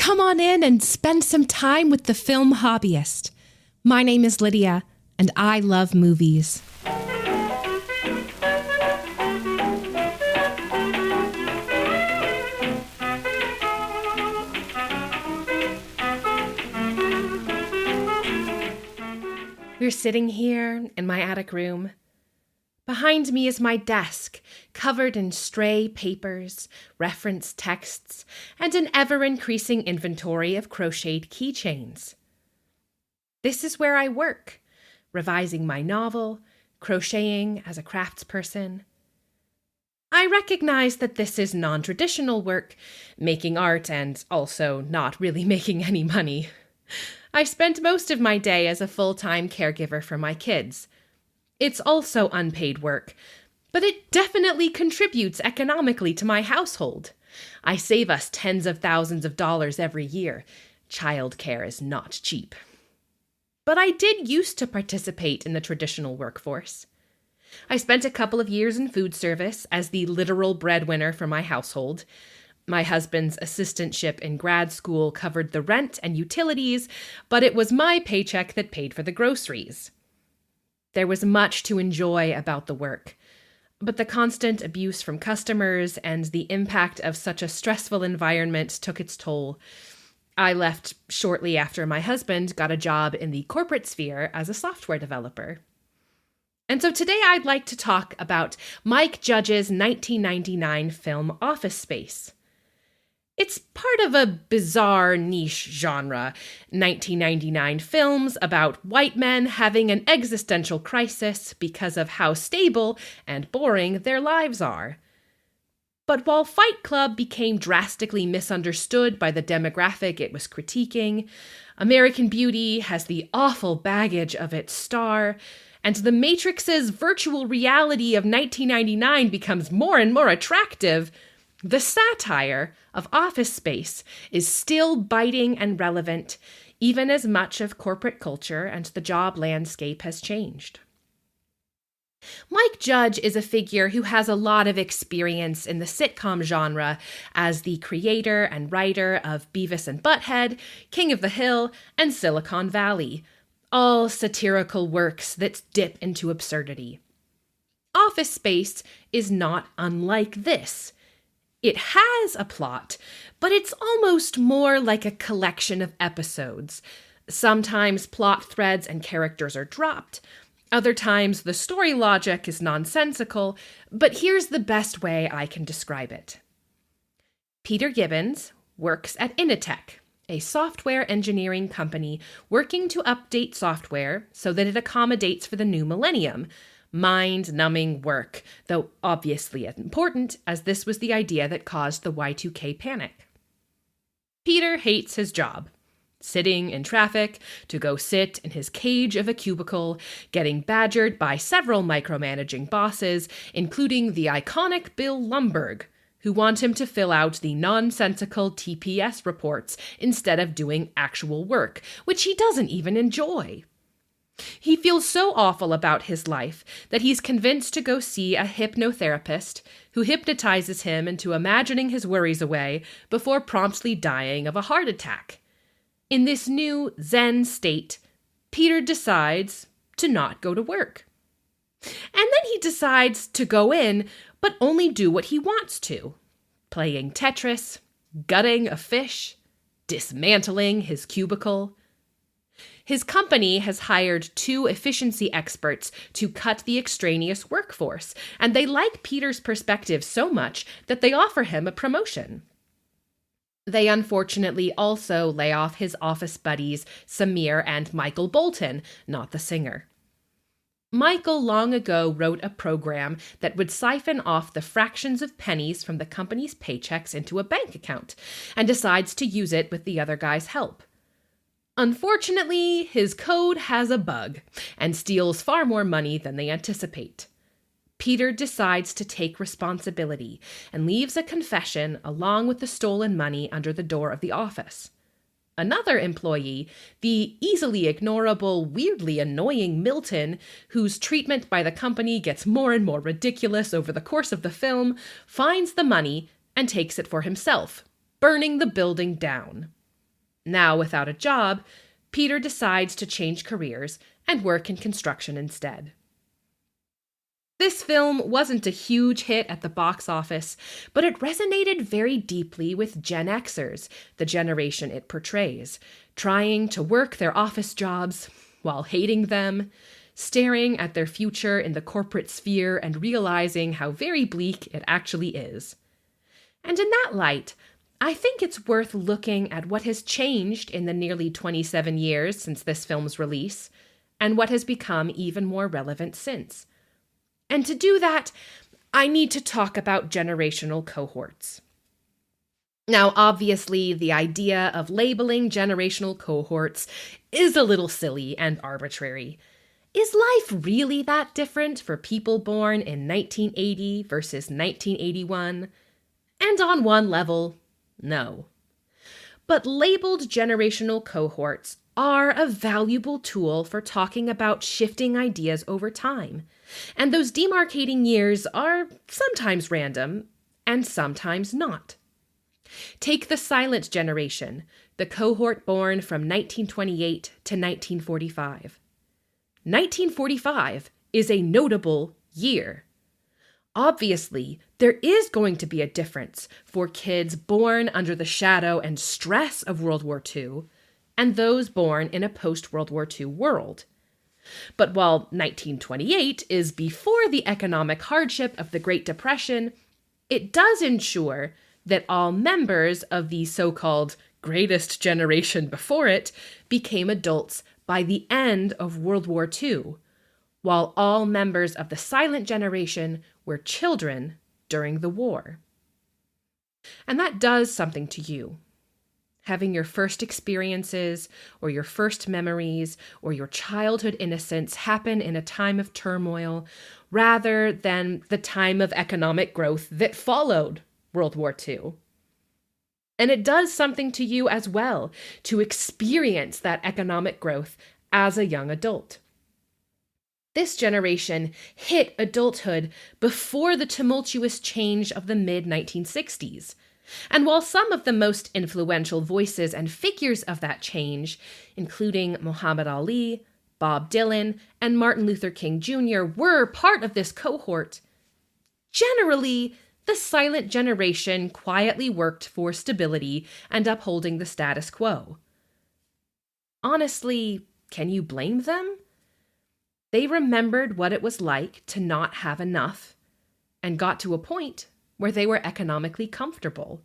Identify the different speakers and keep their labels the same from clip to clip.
Speaker 1: come on in and spend some time with the film hobbyist. My name is Lydia, and I love movies. We're sitting here in my attic room. Behind me is my desk, covered in stray papers, reference texts, and an ever-increasing inventory of crocheted keychains. This is where I work, revising my novel, crocheting as a craftsperson. I recognize that this is non-traditional work, making art and also not really making any money. I spent most of my day as a full-time caregiver for my kids. It's also unpaid work, but it definitely contributes economically to my household. I save us tens of thousands of dollars every year. Childcare is not cheap. But I did used to participate in the traditional workforce. I spent a couple of years in food service as the literal breadwinner for my household. My husband's assistantship in grad school covered the rent and utilities, but it was my paycheck that paid for the groceries. There was much to enjoy about the work, but the constant abuse from customers and the impact of such a stressful environment took its toll. I left shortly after my husband got a job in the corporate sphere as a software developer. And so today I'd like to talk about Mike Judge's 1999 film Office Space. It's part of a bizarre niche genre, 1999 films about white men having an existential crisis because of how stable and boring their lives are. But while Fight Club became drastically misunderstood by the demographic it was critiquing, American Beauty has the awful baggage of its star, and The Matrix's virtual reality of 1999 becomes more and more attractive, the satire of Office Space is still biting and relevant, even as much of corporate culture and the job landscape has changed. Mike Judge is a figure who has a lot of experience in the sitcom genre as the creator and writer of Beavis and Butthead, King of the Hill, and Silicon Valley, all satirical works that dip into absurdity. Office Space is not unlike this. It has a plot, but it's almost more like a collection of episodes. Sometimes plot threads and characters are dropped. Other times the story logic is nonsensical, but here's the best way I can describe it. Peter Gibbons works at Initech, a software engineering company working to update software so that it accommodates for the new millennium. Mind-numbing work, though obviously important, as this was the idea that caused the Y2K panic. Peter hates his job. Sitting in traffic to go sit in his cage of a cubicle, getting badgered by several micromanaging bosses, including the iconic Bill Lumbergh, who want him to fill out the nonsensical TPS reports instead of doing actual work, which he doesn't even enjoy. He feels so awful about his life that he's convinced to go see a hypnotherapist who hypnotizes him into imagining his worries away before promptly dying of a heart attack. In this new Zen state, Peter decides to not go to work. And then he decides to go in, but only do what he wants to, playing Tetris, gutting a fish, dismantling his cubicle. His company has hired 2 efficiency experts to cut the extraneous workforce, and they like Peter's perspective so much that they offer him a promotion. They unfortunately also lay off his office buddies Samir and Michael Bolton, not the singer. Michael long ago wrote a program that would siphon off the fractions of pennies from the company's paychecks into a bank account, and decides to use it with the other guy's help. Unfortunately, his code has a bug and steals far more money than they anticipate. Peter decides to take responsibility and leaves a confession along with the stolen money under the door of the office. Another employee, the easily ignorable, weirdly annoying Milton, whose treatment by the company gets more and more ridiculous over the course of the film, finds the money and takes it for himself, burning the building down. Now, without a job, Peter decides to change careers and work in construction instead. This film wasn't a huge hit at the box office, but it resonated very deeply with Gen Xers, the generation it portrays, trying to work their office jobs while hating them, staring at their future in the corporate sphere and realizing how very bleak it actually is. And in that light, I think it's worth looking at what has changed in the nearly 27 years since this film's release, and what has become even more relevant since. And to do that, I need to talk about generational cohorts. Now, obviously, the idea of labeling generational cohorts is a little silly and arbitrary. Is life really that different for people born in 1980 versus 1981? And on one level, no. But labeled generational cohorts are a valuable tool for talking about shifting ideas over time. And those demarcating years are sometimes random and sometimes not. Take the silent generation, the cohort born from 1928 to 1945. 1945 is a notable year. Obviously, there is going to be a difference for kids born under the shadow and stress of World War II and those born in a post-World War II world. But while 1928 is before the economic hardship of the Great Depression, it does ensure that all members of the so-called greatest generation before it became adults by the end of World War II, while all members of the silent generation were children during the war. And that does something to you. Having your first experiences or your first memories or your childhood innocence happen in a time of turmoil rather than the time of economic growth that followed World War II. And it does something to you as well to experience that economic growth as a young adult. This generation hit adulthood before the tumultuous change of the mid-1960s. And while some of the most influential voices and figures of that change, including Muhammad Ali, Bob Dylan, and Martin Luther King Jr., were part of this cohort, generally, the silent generation quietly worked for stability and upholding the status quo. Honestly, can you blame them? They remembered what it was like to not have enough and got to a point where they were economically comfortable.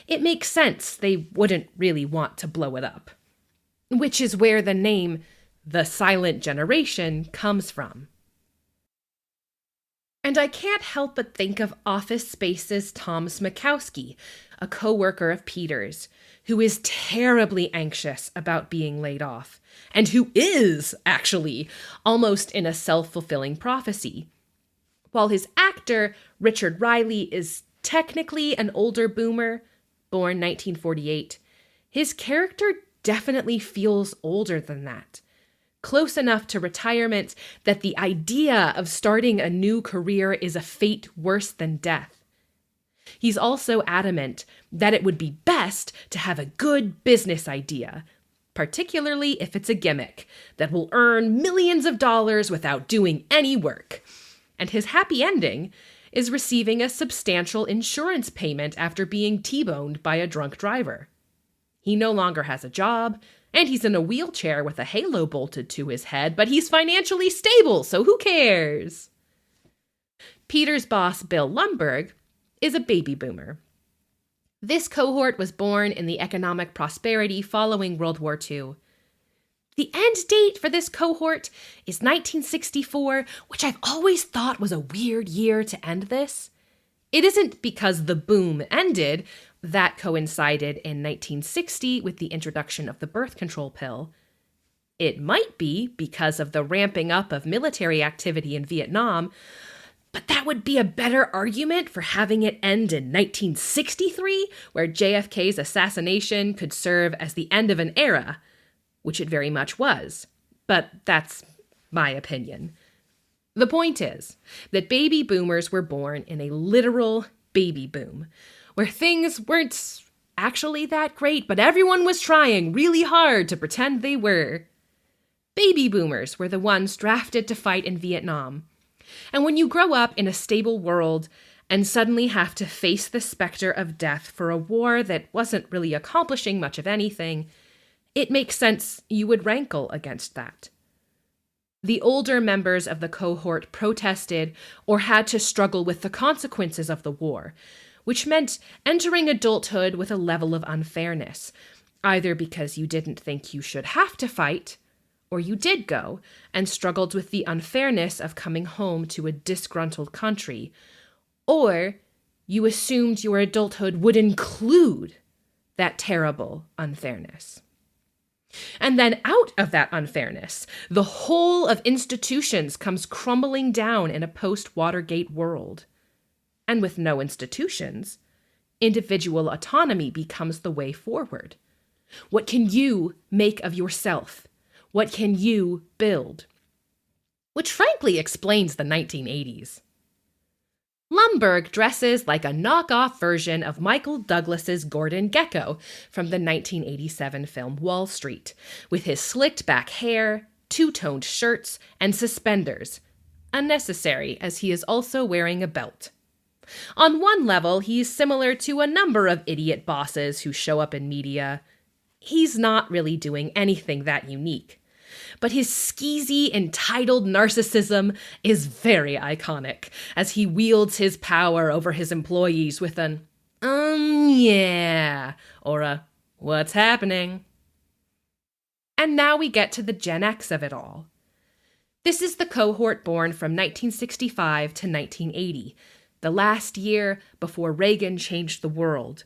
Speaker 1: It makes sense they wouldn't really want to blow it up, which is where the name the silent generation comes from. And I can't help but think of Office Space's Tom Smokowski, a co-worker of Peter's, who is terribly anxious about being laid off, and who is, actually, almost in a self-fulfilling prophecy. While his actor, Richard Riley, is technically an older boomer, born 1948, his character definitely feels older than that. Close enough to retirement that the idea of starting a new career is a fate worse than death. He's also adamant that it would be best to have a good business idea, particularly if it's a gimmick that will earn millions of dollars without doing any work. And his happy ending is receiving a substantial insurance payment after being T-boned by a drunk driver. He no longer has a job, and he's in a wheelchair with a halo bolted to his head, but he's financially stable, so who cares? Peter's boss, Bill Lumbergh, is a baby boomer. This cohort was born in the economic prosperity following World War II. The end date for this cohort is 1964, which I've always thought was a weird year to end this. It isn't because the boom ended. That coincided in 1960 with the introduction of the birth control pill. It might be because of the ramping up of military activity in Vietnam, but that would be a better argument for having it end in 1963, where JFK's assassination could serve as the end of an era, which it very much was. But that's my opinion. The point is that baby boomers were born in a literal baby boom, where things weren't actually that great, but everyone was trying really hard to pretend they were. Baby boomers were the ones drafted to fight in Vietnam. And when you grow up in a stable world and suddenly have to face the specter of death for a war that wasn't really accomplishing much of anything, it makes sense you would rankle against that. The older members of the cohort protested or had to struggle with the consequences of the war, which meant entering adulthood with a level of unfairness, either because you didn't think you should have to fight, or you did go and struggled with the unfairness of coming home to a disgruntled country, or you assumed your adulthood would include that terrible unfairness. And then out of that unfairness, the whole of institutions comes crumbling down in a post-Watergate world. And with no institutions, individual autonomy becomes the way forward. What can you make of yourself? What can you build? Which frankly explains the 1980s. Lumbergh dresses like a knockoff version of Michael Douglas's Gordon Gekko from the 1987 film Wall Street, with his slicked back hair, two-toned shirts, and suspenders, unnecessary as he is also wearing a belt. On one level, he's similar to a number of idiot bosses who show up in media. He's not really doing anything that unique. But his skeezy, entitled narcissism is very iconic, as he wields his power over his employees with an, yeah, or a, what's happening? And now we get to the Gen X of it all. This is the cohort born from 1965 to 1980, the last year before Reagan changed the world.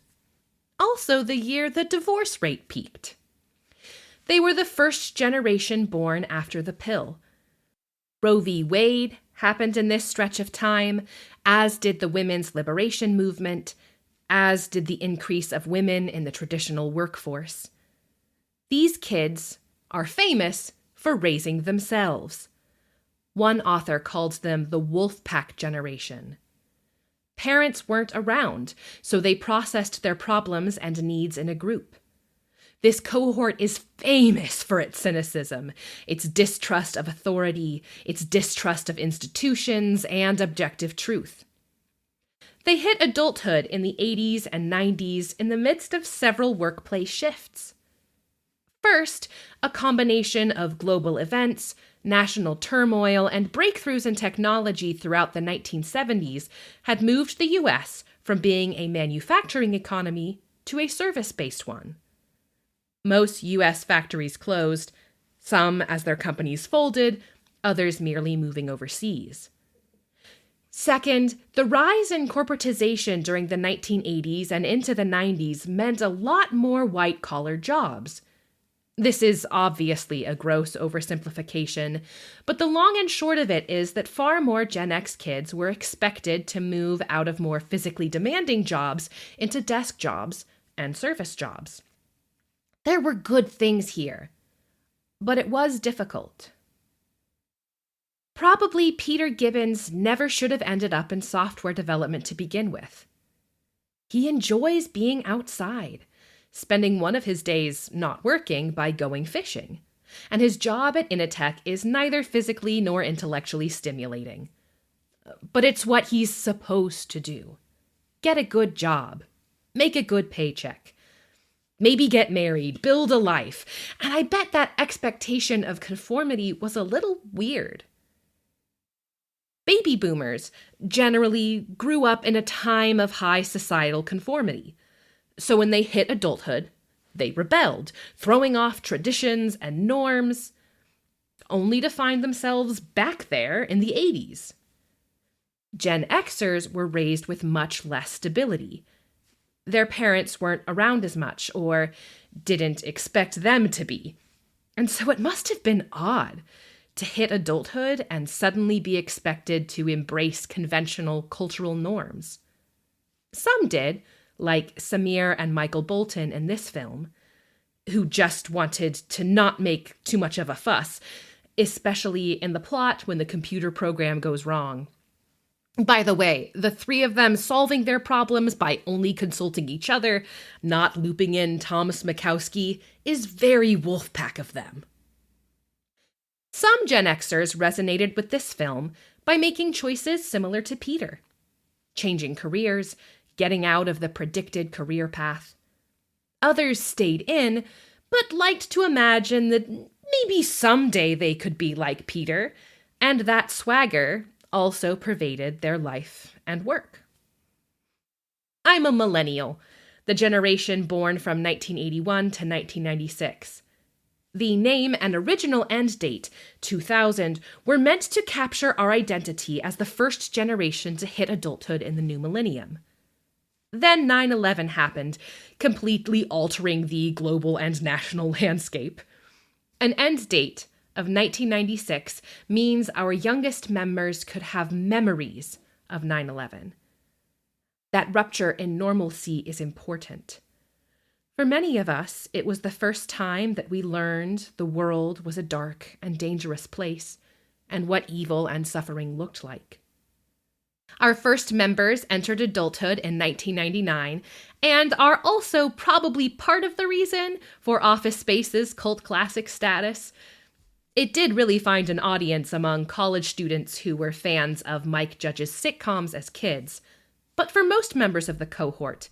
Speaker 1: Also the year the divorce rate peaked. They were the first generation born after the pill. Roe v. Wade happened in this stretch of time, as did the women's liberation movement, as did the increase of women in the traditional workforce. These kids are famous for raising themselves. One author called them the Wolfpack generation. Parents weren't around, so they processed their problems and needs in a group. This cohort is famous for its cynicism, its distrust of authority, its distrust of institutions, and objective truth. They hit adulthood in the 80s and 90s in the midst of several workplace shifts. First, a combination of global events, national turmoil, and breakthroughs in technology throughout the 1970s had moved the U.S. from being a manufacturing economy to a service-based one. Most U.S. factories closed, some as their companies folded, others merely moving overseas. Second, the rise in corporatization during the 1980s and into the 90s meant a lot more white-collar jobs. This is obviously a gross oversimplification, but the long and short of it is that far more Gen X kids were expected to move out of more physically demanding jobs into desk jobs and service jobs. There were good things here, but it was difficult. Probably Peter Gibbons never should have ended up in software development to begin with. He enjoys being outside, spending one of his days not working by going fishing, and his job at Initech is neither physically nor intellectually stimulating. But it's what he's supposed to do. Get a good job, make a good paycheck, maybe get married, build a life, and I bet that expectation of conformity was a little weird. Baby boomers generally grew up in a time of high societal conformity, so when they hit adulthood, they rebelled, throwing off traditions and norms, only to find themselves back there in the 80s. Gen Xers were raised with much less stability. Their parents weren't around as much, or didn't expect them to be. And so it must have been odd to hit adulthood and suddenly be expected to embrace conventional cultural norms. Some did, like Samir and Michael Bolton in this film, who just wanted to not make too much of a fuss, especially in the plot when the computer program goes wrong. By the way, the three of them solving their problems by only consulting each other, not looping in Thomas Mikowski, is very Wolfpack of them. Some Gen Xers resonated with this film by making choices similar to Peter. Changing careers, getting out of the predicted career path. Others stayed in, but liked to imagine that maybe someday they could be like Peter, and that swagger also pervaded their life and work. I'm a millennial, the generation born from 1981 to 1996. The name and original end date, 2000, were meant to capture our identity as the first generation to hit adulthood in the new millennium. Then 9/11 happened, completely altering the global and national landscape. An end date of 1996 means our youngest members could have memories of 9/11. That rupture in normalcy is important. For many of us, it was the first time that we learned the world was a dark and dangerous place, and what evil and suffering looked like. Our first members entered adulthood in 1999, and are also probably part of the reason for Office Space's cult classic status. It did really find an audience among college students who were fans of Mike Judge's sitcoms as kids. But for most members of the cohort,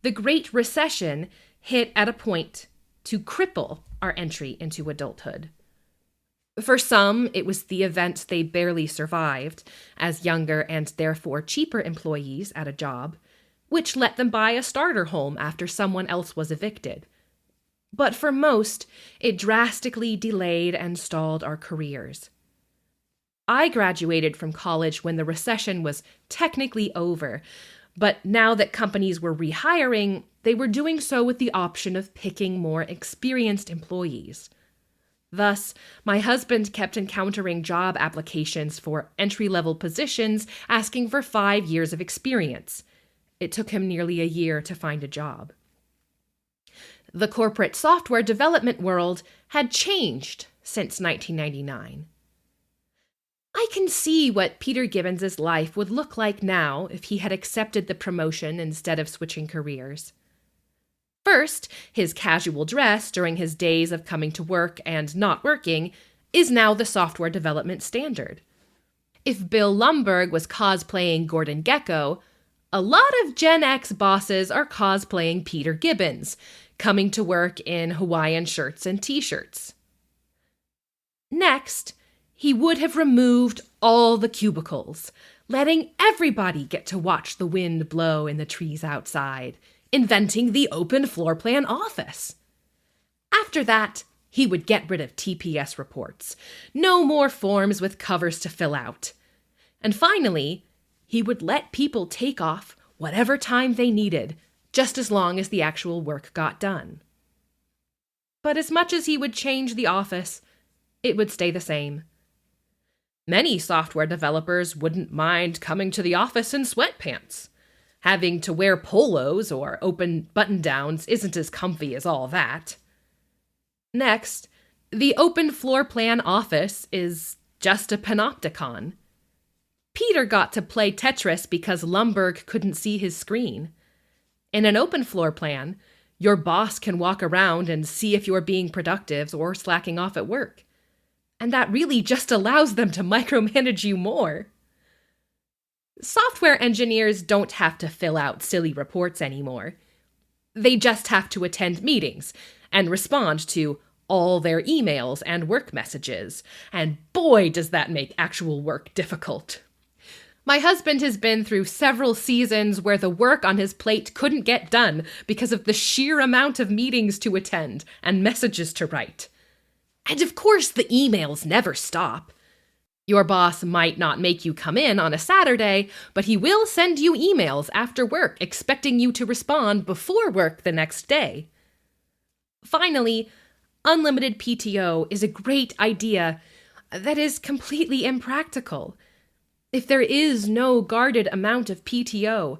Speaker 1: the Great Recession hit at a point to cripple our entry into adulthood. For some, it was the event they barely survived, as younger and therefore cheaper employees at a job, which let them buy a starter home after someone else was evicted. But for most, it drastically delayed and stalled our careers. I graduated from college when the recession was technically over, but now that companies were rehiring, they were doing so with the option of picking more experienced employees. Thus, my husband kept encountering job applications for entry-level positions asking for 5 years of experience. It took him nearly a year to find a job. The corporate software development world had changed since 1999. I can see what Peter Gibbons' life would look like now if he had accepted the promotion instead of switching careers. First, his casual dress during his days of coming to work and not working is now the software development standard. If Bill Lumbergh was cosplaying Gordon Gekko, a lot of Gen X bosses are cosplaying Peter Gibbons, coming to work in Hawaiian shirts and t-shirts. Next, he would have removed all the cubicles, letting everybody get to watch the wind blow in the trees outside, inventing the open floor plan office. After that, he would get rid of TPS reports. No more forms with covers to fill out. And finally, he would let people take off whatever time they needed, just as long as the actual work got done. But as much as he would change the office, it would stay the same. Many software developers wouldn't mind coming to the office in sweatpants. Having to wear polos or open button-downs isn't as comfy as all that. Next, the open floor plan office is just a panopticon. Peter got to play Tetris because Lumbergh couldn't see his screen. In an open floor plan, your boss can walk around and see if you're being productive or slacking off at work. And that really just allows them to micromanage you more. Software engineers don't have to fill out silly reports anymore. They just have to attend meetings and respond to all their emails and work messages. And boy, does that make actual work difficult. My husband has been through several seasons where the work on his plate couldn't get done because of the sheer amount of meetings to attend and messages to write. And of course, the emails never stop. Your boss might not make you come in on a Saturday, but he will send you emails after work expecting you to respond before work the next day. Finally, unlimited PTO is a great idea that is completely impractical. If there is no guarded amount of PTO,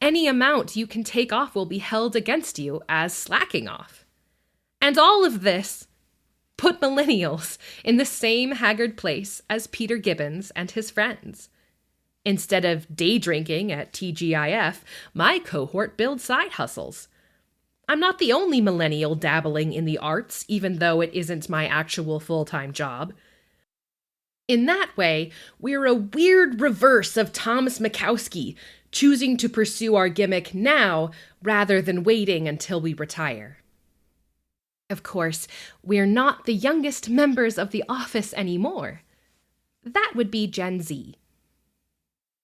Speaker 1: any amount you can take off will be held against you as slacking off. And all of this put millennials in the same haggard place as Peter Gibbons and his friends. Instead of day drinking at TGIF, my cohort builds side hustles. I'm not the only millennial dabbling in the arts, even though it isn't my actual full-time job. In that way, we're a weird reverse of Thomas Mikowski, choosing to pursue our gimmick now rather than waiting until we retire. Of course, we're not the youngest members of the office anymore. That would be Gen Z.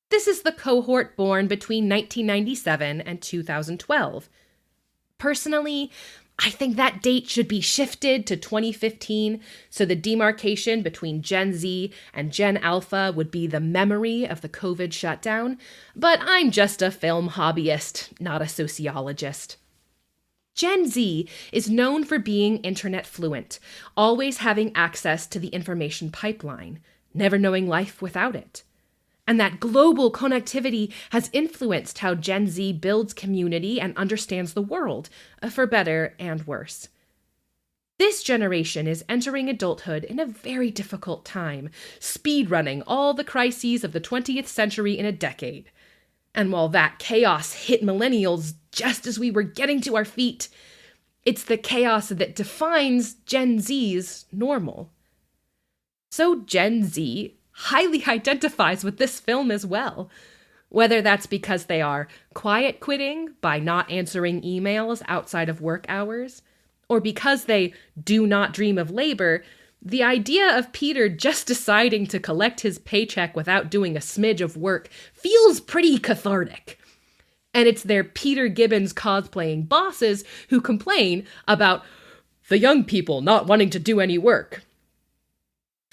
Speaker 1: This is the cohort born between 1997 and 2012. Personally, I think that date should be shifted to 2015, so the demarcation between Gen Z and Gen Alpha would be the memory of the COVID shutdown, but I'm just a film hobbyist, not a sociologist. Gen Z is known for being internet fluent, always having access to the information pipeline, never knowing life without it. And that global connectivity has influenced how Gen Z builds community and understands the world, for better and worse. This generation is entering adulthood in a very difficult time, speedrunning all the crises of the 20th century in a decade. And while that chaos hit millennials just as we were getting to our feet, it's the chaos that defines Gen Z's normal. So Gen Z highly identifies with this film as well, whether that's because they are quiet quitting by not answering emails outside of work hours, or because they do not dream of labor. The idea of Peter just deciding to collect his paycheck without doing a smidge of work feels pretty cathartic. And it's their Peter Gibbons cosplaying bosses who complain about the young people not wanting to do any work.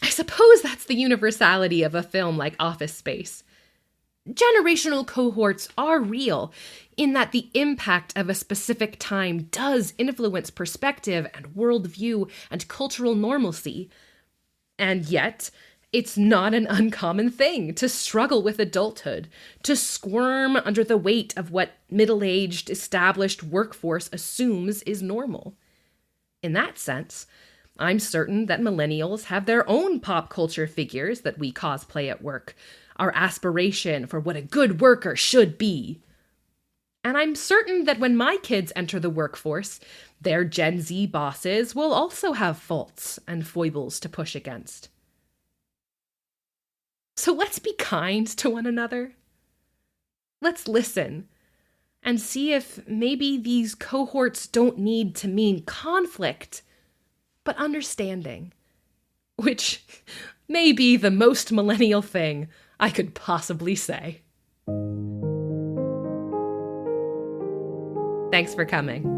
Speaker 1: I suppose that's the universality of a film like Office Space. Generational cohorts are real in that the impact of a specific time does influence perspective and worldview and cultural normalcy. And yet, it's not an uncommon thing to struggle with adulthood, to squirm under the weight of what middle-aged, established workforce assumes is normal. In that sense, I'm certain that millennials have their own pop culture figures that we cosplay at work, our aspiration for what a good worker should be. And I'm certain that when my kids enter the workforce, their Gen Z bosses will also have faults and foibles to push against. So let's be kind to one another. Let's listen and see if maybe these cohorts don't need to mean conflict, but understanding, which may be the most millennial thing I could possibly say. Thanks for coming.